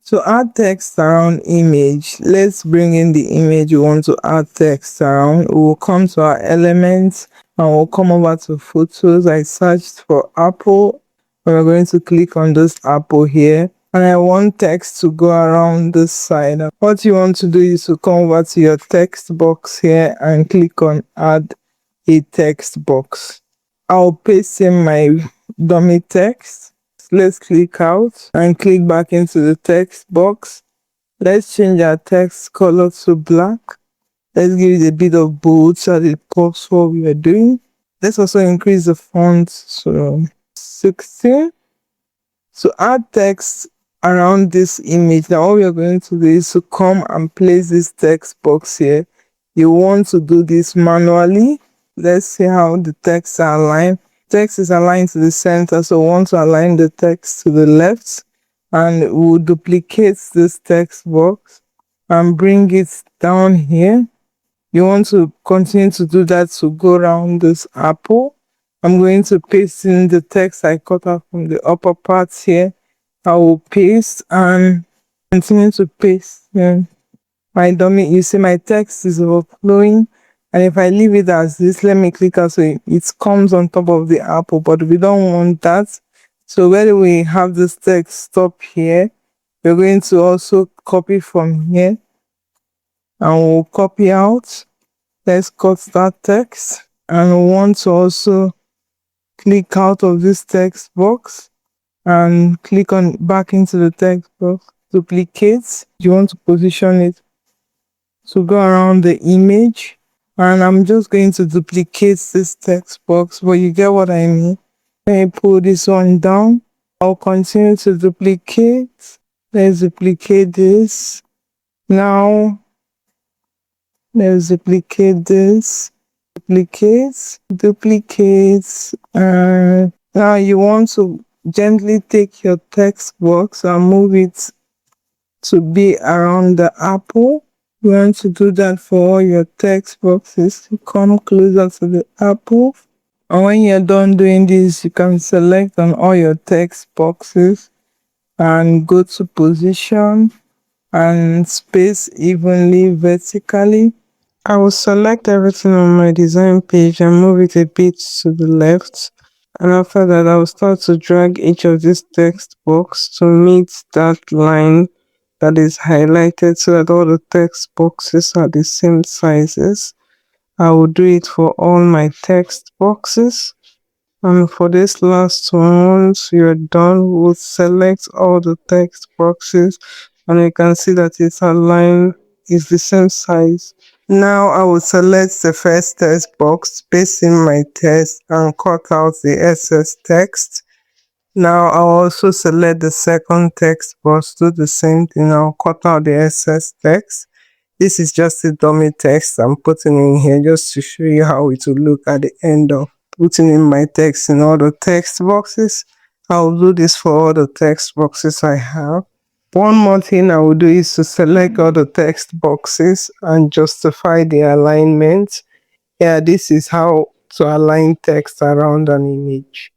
To add text around image, let's bring in the image you want to add text around. We'll come to our elements and we'll come over to photos. I searched for apple. We're going to click on this apple here. And I want text to go around this side. What you want to do is to come over to your text box here and click on add a text box. I'll paste in my dummy text. Let's click out and click back into the text box. Let's change our text color to black. Let's give it a bit of bold so that it pops what we are doing. Let's also increase the font to 16. To add text around this image, now what we are going to do is to come and place this text box here. You want to do this manually. Let's see how the text are aligned. Text is aligned to the center, so we want to align the text to the left, and we'll duplicate this text box and bring it down here. You want to continue to do that to go around this apple. I'm going to paste in the text I cut out from the upper part here. I will paste and continue to paste. My dummy, you see my text is overflowing, and if I leave it as this, let me click out so it comes on top of the apple, but we don't want that. So where we have this text stop here, we're going to also copy from here and we'll copy out. Let's cut that text, and we want to also click out of this text box and click on back into the text box, duplicate. You want to position it to go around the image, and I'm just going to duplicate this text box, but you get what I mean. Let me pull this one down. I'll continue to duplicate. Let's duplicate this. Now let's duplicate this. Duplicate. Now you want to gently take your text box and move it to be around the apple. You want to do that for all your text boxes. Come closer to the apple. And when you're done doing this, you can select on all your text boxes and go to position and space evenly vertically. I will select everything on my design page and move it a bit to the left. And after that, I will start to drag each of these text box to meet that line that is highlighted so that all the text boxes are the same sizes. I will do it for all my text boxes. And for this last one, once you're done, we'll select all the text boxes and you can see that it's aligned, is the same size. Now I will select the first text box, paste in my text and cut out the excess text. Now I'll also select the second text box, do the same thing. I'll cut out the excess text. This is just a dummy text I'm putting in here just to show you how it will look at the end of putting in my text in all the text boxes. I'll do this for all the text boxes I have. One more thing I will do is to select all the text boxes and justify the alignment. Yeah, this is how to align text around an image.